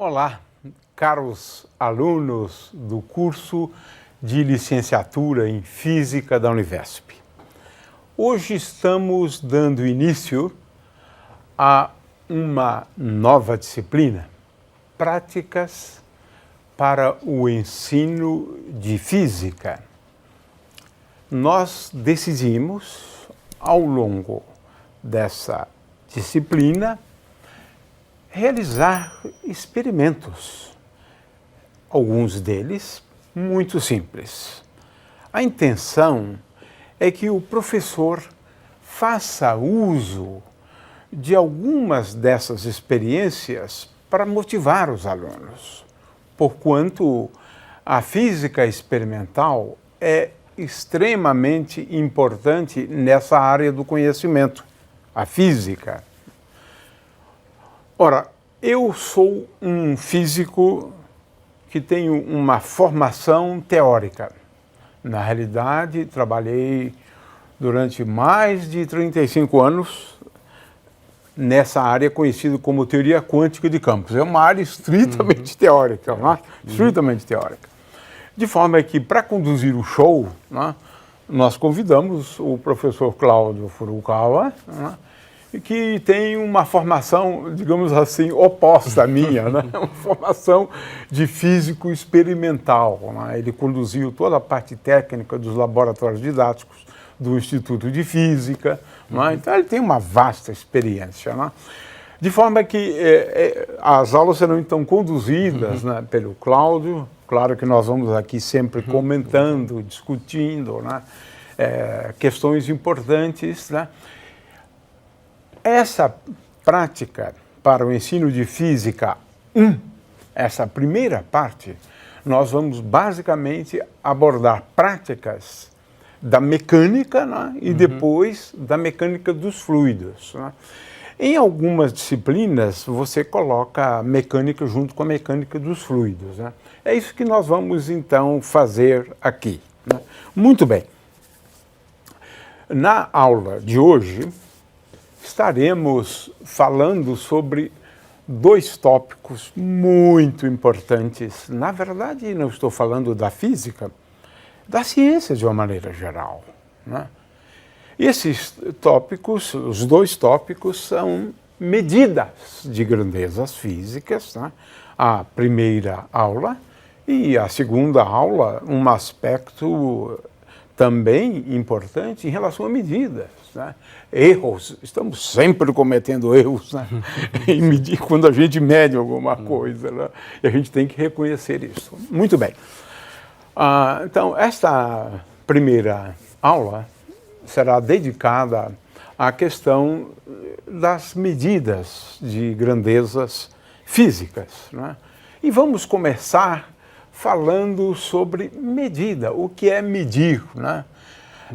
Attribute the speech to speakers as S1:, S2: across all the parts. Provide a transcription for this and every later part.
S1: Olá, caros alunos do curso de licenciatura em Física da Univesp. Hoje estamos dando início a uma nova disciplina, Práticas para o Ensino de Física. Nós decidimos, ao longo dessa disciplina, realizar experimentos, alguns deles muito simples. A intenção é que o professor faça uso de algumas dessas experiências para motivar os alunos, porquanto a física experimental é extremamente importante nessa área do conhecimento, a física. Ora, eu sou um físico que tenho uma formação teórica. Na realidade, trabalhei durante mais de 35 anos nessa área conhecida como teoria quântica de campos. É uma área estritamente teórica, não é? Estritamente teórica. De forma que, para conduzir o show, nós convidamos o professor Cláudio Furukawa, que tem uma formação, digamos assim, oposta à minha, uma formação de físico experimental. Ele conduziu toda a parte técnica dos laboratórios didáticos do Instituto de Física, então ele tem uma vasta experiência. De forma que as aulas serão então conduzidas pelo Cláudio. Claro que nós vamos aqui sempre comentando, discutindo questões importantes. Essa prática para o ensino de Física 1, essa primeira parte, nós vamos basicamente abordar práticas da mecânica e depois da mecânica dos fluidos. Em algumas disciplinas, você coloca a mecânica junto com a mecânica dos fluidos. É isso que nós vamos, então, fazer aqui. Muito bem. Na aula de hoje, estaremos falando sobre dois tópicos muito importantes. Na verdade, não estou falando da física, da ciência de uma maneira geral. Esses tópicos, os dois tópicos, são medidas de grandezas físicas. A primeira aula e a segunda aula, um aspecto também importante em relação a medidas. Erros, estamos sempre cometendo erros em medir, quando a gente mede alguma coisa, e a gente tem que reconhecer isso. Muito bem. Então, esta primeira aula será dedicada à questão das medidas de grandezas físicas. E vamos começar falando sobre medida, o que é medir.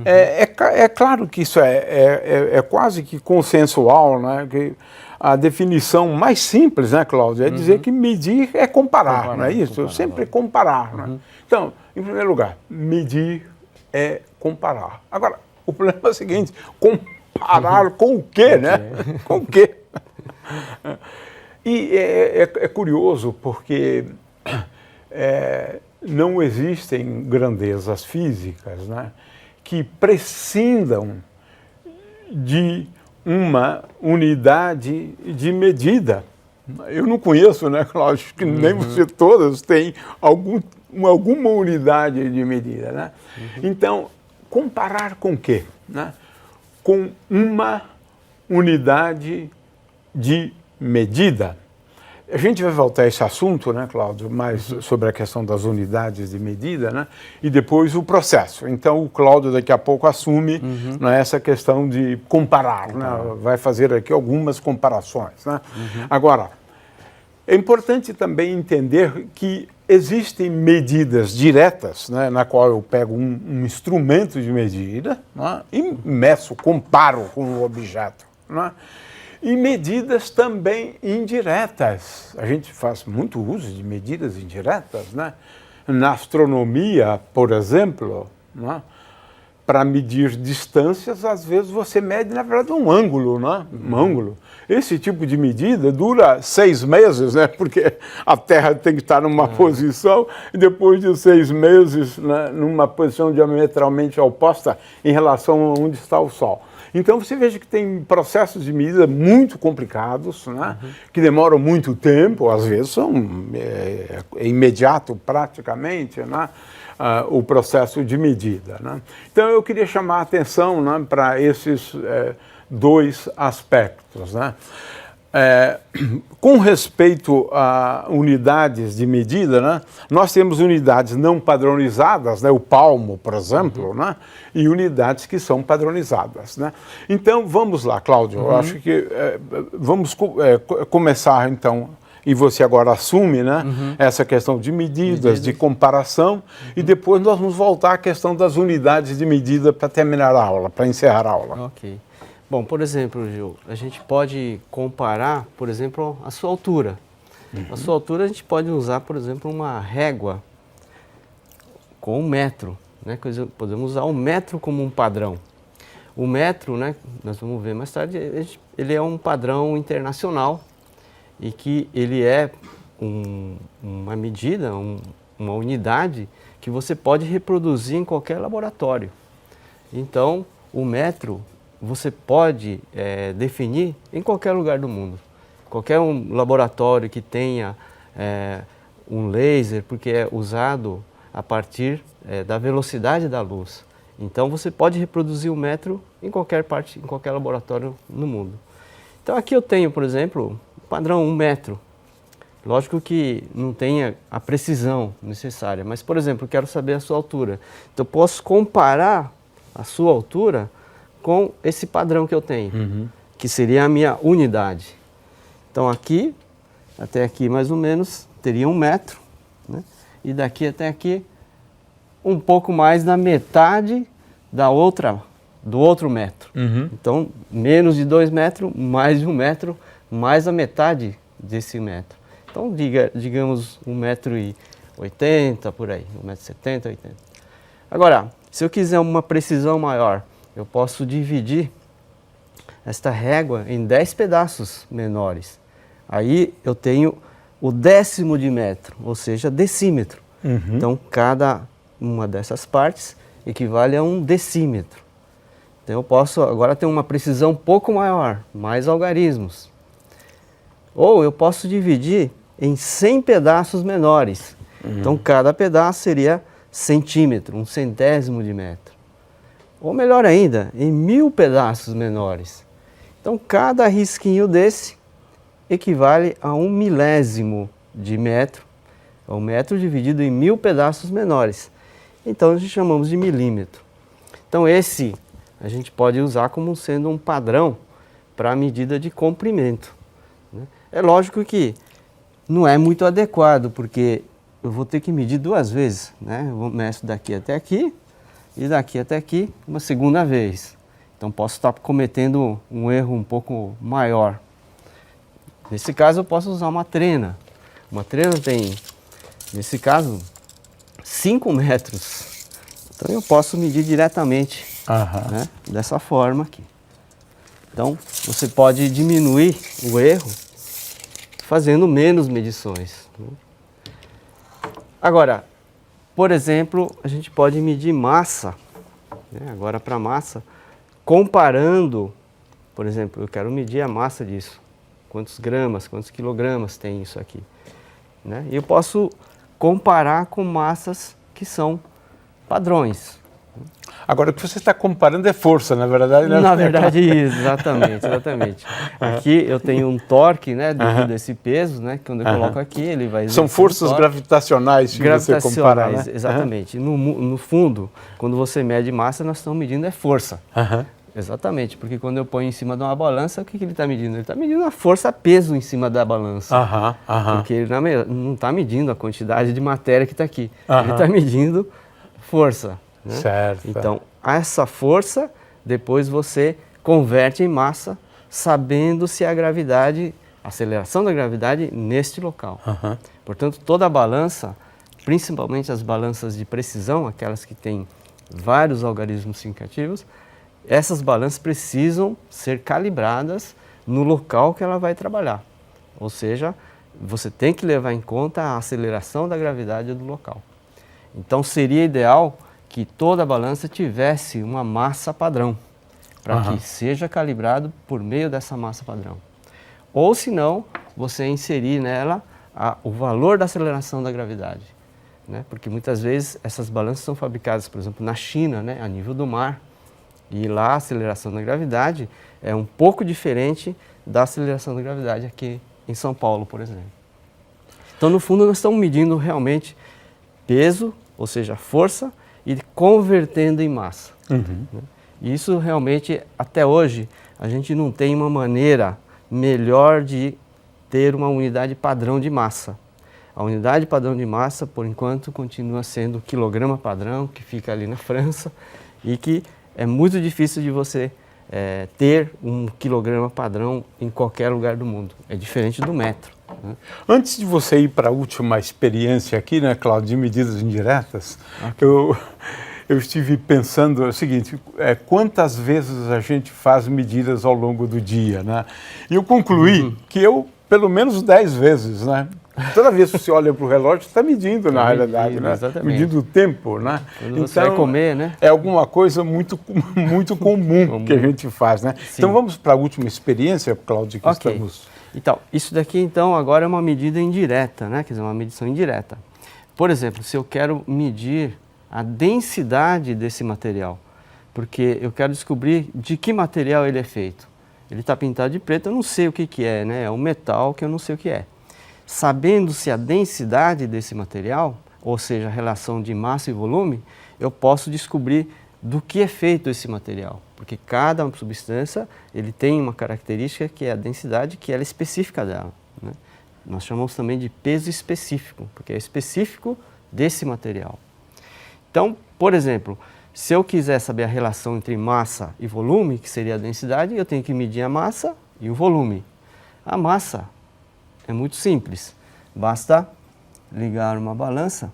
S1: É claro que isso é quase que consensual, que a definição mais simples, Cláudio, é dizer que medir é comparar, não é isso? Comparar, sempre comparar. Então, em primeiro lugar, medir é comparar. Agora, o problema é o seguinte, comparar com o quê, Com o quê? E é curioso porque não existem grandezas físicas, que prescindam de uma unidade de medida. Eu não conheço, Cláudio, que nem você todas têm alguma unidade de medida. Então, comparar com o quê? Com uma unidade de medida. A gente vai voltar a esse assunto, Cláudio, mais sobre a questão das unidades de medida, e depois o processo. Então, o Cláudio daqui a pouco assume essa questão de comparar, vai fazer aqui algumas comparações. Agora, é importante também entender que existem medidas diretas, na qual eu pego um instrumento de medida e meço, comparo com o objeto. E medidas também indiretas. A gente faz muito uso de medidas indiretas. Na astronomia, por exemplo, para medir distâncias, às vezes você mede, na verdade, um ângulo, né? Um ângulo. Esse tipo de medida dura 6 meses, né? Porque a Terra tem que estar numa posição e depois de 6 meses, né, numa posição diametralmente oposta em relação a onde está o Sol. Então você veja que tem processos de medida muito complicados, né, que demoram muito tempo, às vezes são imediato praticamente, né, o processo de medida. Né. Então eu queria chamar a atenção, né, para esses dois aspectos. Né. Com respeito a unidades de medida, né, nós temos unidades não padronizadas, né, o palmo, por exemplo, né, e unidades que são padronizadas. Né. Então, vamos lá, Cláudio, eu acho que vamos começar, então, e você agora assume, né, essa questão de medidas, de comparação, e depois nós vamos voltar à questão das unidades de medida para terminar a aula, para encerrar a aula.
S2: Ok. Bom, por exemplo, Gil, a gente pode comparar, por exemplo, a sua altura. A sua altura a gente pode usar, por exemplo, uma régua com 1 metro. Né? Podemos usar 1 metro como um padrão. O metro, né, nós vamos ver mais tarde, ele é um padrão internacional e que ele é uma medida, uma unidade que você pode reproduzir em qualquer laboratório. Então, o metro você pode definir em qualquer lugar do mundo. Qualquer laboratório que tenha um laser, porque é usado a partir da velocidade da luz. Então você pode reproduzir o metro em qualquer parte, em qualquer laboratório no mundo. Então aqui eu tenho, por exemplo, padrão 1 metro. Lógico que não tenha a precisão necessária, mas, por exemplo, eu quero saber a sua altura. Então eu posso comparar a sua altura com esse padrão que eu tenho, que seria a minha unidade. Então aqui, até aqui mais ou menos, teria 1 metro, né? E daqui até aqui, um pouco mais da metade do outro metro. Então, menos de 2 metros, mais de 1 metro, mais a metade desse metro. Então, digamos 1,80 m por aí, 1,70 m, 80 m. Agora, se eu quiser uma precisão maior, eu posso dividir esta régua em 10 pedaços menores. Aí eu tenho o 1/10 de metro, ou seja, decímetro. Então, cada uma dessas partes equivale a 1 decímetro. Então, eu posso agora ter uma precisão um pouco maior, mais algarismos. Ou eu posso dividir em 100 pedaços menores. Então, cada pedaço seria centímetro, 1/100º de metro. Ou melhor ainda, em 1000 pedaços menores. Então, cada risquinho desse equivale a 1 milésimo de metro. É 1 metro dividido em 1000 pedaços menores. Então, a gente chamamos de milímetro. Então, esse a gente pode usar como sendo um padrão para a medida de comprimento. Né? É lógico que não é muito adequado, porque eu vou ter que medir 2 vezes. Né? Eu meço daqui até aqui e daqui até aqui uma segunda vez. Então, posso estar cometendo um erro um pouco maior. Nesse caso, eu posso usar uma trena. Uma trena tem, nesse caso, 5 metros. Então, eu posso medir diretamente, né, dessa forma aqui. Então, você pode diminuir o erro fazendo menos medições. Agora, por exemplo, a gente pode medir massa, né, agora para massa, comparando, por exemplo, eu quero medir a massa disso. Quantos gramas, quantos quilogramas tem isso aqui. Né? E eu posso comparar com massas que são padrões.
S1: Agora, o que você está comparando é força, na verdade. Né?
S2: Na verdade, isso, exatamente. Aqui eu tenho um torque, né, devido a esse peso, né, que quando eu coloco aqui, ele vai...
S1: São forças gravitacionais que você compara, né?
S2: Exatamente. No fundo, quando você mede massa, nós estamos medindo é força. Exatamente, porque quando eu ponho em cima de uma balança, o que ele está medindo? Ele está medindo a força-peso em cima da balança. Porque ele não está medindo a quantidade de matéria que está aqui. Ele está medindo força. Né?
S1: Certo.
S2: Então, essa força, depois você converte em massa, sabendo se a gravidade, a aceleração da gravidade neste local. Portanto, toda a balança, principalmente as balanças de precisão, aquelas que têm vários algarismos significativos, essas balanças precisam ser calibradas no local que ela vai trabalhar. Ou seja, você tem que levar em conta a aceleração da gravidade do local. Então seria ideal que toda balança tivesse uma massa padrão, para que seja calibrado por meio dessa massa padrão. Ou se não, você inserir nela o valor da aceleração da gravidade. Né? Porque muitas vezes essas balanças são fabricadas, por exemplo, na China, né? A nível do mar. E lá a aceleração da gravidade é um pouco diferente da aceleração da gravidade aqui em São Paulo, por exemplo. Então, no fundo, nós estamos medindo realmente peso, ou seja, força, e convertendo em massa. Né? E isso realmente, até hoje, a gente não tem uma maneira melhor de ter uma unidade padrão de massa. A unidade padrão de massa, por enquanto, continua sendo o quilograma padrão, que fica ali na França, e que é muito difícil de você ter um quilograma padrão em qualquer lugar do mundo. É diferente do metro. Né?
S1: Antes de você ir para a última experiência aqui, né, Cláudio, de medidas indiretas, eu estive pensando o seguinte, quantas vezes a gente faz medidas ao longo do dia, né? E eu concluí que eu, pelo menos 10 vezes, né? Toda vez que você olha para o relógio, está medindo, na realidade, né? Medindo o tempo, né?
S2: Quando você vai comer, né?
S1: É alguma coisa muito comum que a gente faz, né?
S2: Sim.
S1: Então vamos para a última experiência, Cláudio, que estamos...
S2: Então, isso daqui, então, agora é uma medida indireta, né? Quer dizer, uma medição indireta. Por exemplo, se eu quero medir a densidade desse material, porque eu quero descobrir de que material ele é feito. Ele está pintado de preto, eu não sei o que é, né? É um metal que eu não sei o que é. Sabendo-se a densidade desse material, ou seja, a relação de massa e volume, eu posso descobrir do que é feito esse material. Porque cada substância ele tem uma característica que é a densidade, que ela é específica dela. Né? Nós chamamos também de peso específico, porque é específico desse material. Então, por exemplo, se eu quiser saber a relação entre massa e volume, que seria a densidade, eu tenho que medir a massa e o volume. A massa é muito simples, basta ligar uma balança,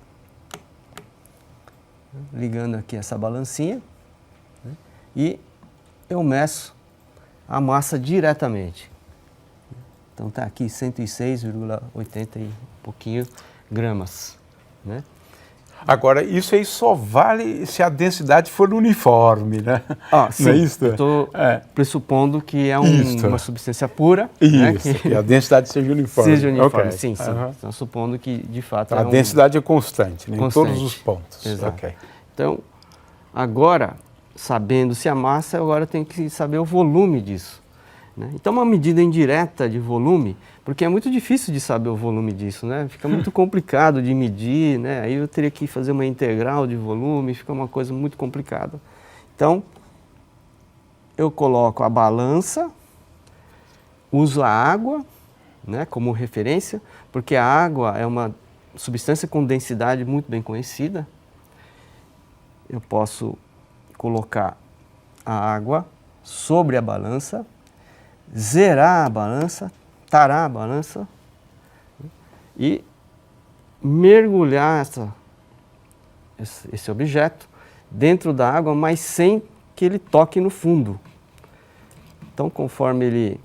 S2: ligando aqui essa balancinha, né, e eu meço a massa diretamente. Então está aqui 106,80 e pouquinho gramas. Né?
S1: Agora, isso aí só vale se a densidade for uniforme, né?
S2: Sim,
S1: não é isso?
S2: Estou pressupondo que é uma substância pura.
S1: Isso,
S2: né?
S1: que a densidade seja uniforme.
S2: Seja uniforme,
S1: okay.
S2: sim. Então, supondo que, de fato,
S1: a densidade é constante, né?
S2: Constante.
S1: Em todos os pontos.
S2: Exato.
S1: Okay.
S2: Então, agora, sabendo-se a massa, agora tem que saber o volume disso. Né? Então, uma medida indireta de volume, porque é muito difícil de saber o volume disso, né? Fica muito complicado de medir, né? Aí eu teria que fazer uma integral de volume, fica uma coisa muito complicada. Então, eu coloco a balança, uso a água, né, como referência, porque a água é uma substância com densidade muito bem conhecida. Eu posso colocar a água sobre a balança, zerar a balança, tarar a balança e mergulhar esse objeto dentro da água, mas sem que ele toque no fundo. Então, conforme ele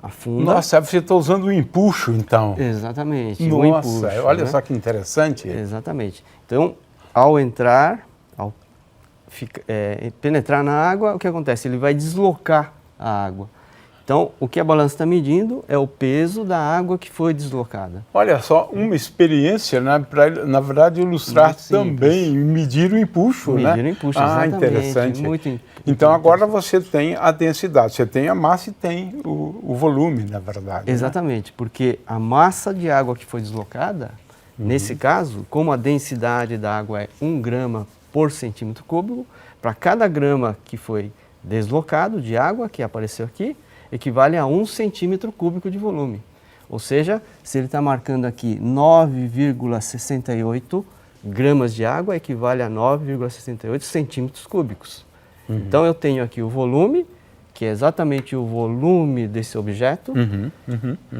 S2: afunda...
S1: Nossa, você está usando o empuxo, então.
S2: Exatamente,
S1: Nossa,
S2: o empuxo.
S1: olha,
S2: né?
S1: Só que interessante.
S2: Exatamente. Então, ao entrar, ao penetrar na água, o que acontece? Ele vai deslocar a água. Então, o que a balança está medindo é o peso da água que foi deslocada.
S1: Olha só, uma experiência, né, para, na verdade, ilustrar também, medir o empuxo, né?
S2: Medir o empuxo, exatamente.
S1: Interessante.
S2: Muito
S1: então, agora você tem a densidade, você tem a massa e tem o volume, na verdade.
S2: Exatamente, né? Porque a massa de água que foi deslocada, nesse caso, como a densidade da água é 1 grama por centímetro cúbico, para cada grama que foi deslocado de água, que apareceu aqui, equivale a 1 centímetro cúbico de volume. Ou seja, se ele está marcando aqui 9,68 gramas de água, equivale a 9,68 centímetros cúbicos. Então eu tenho aqui o volume, que é exatamente o volume desse objeto,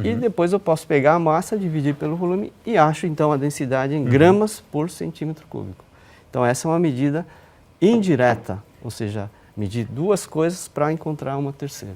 S2: e depois eu posso pegar a massa, dividir pelo volume e acho então a densidade em gramas por centímetro cúbico. Então essa é uma medida indireta, ou seja, medir duas coisas para encontrar uma terceira.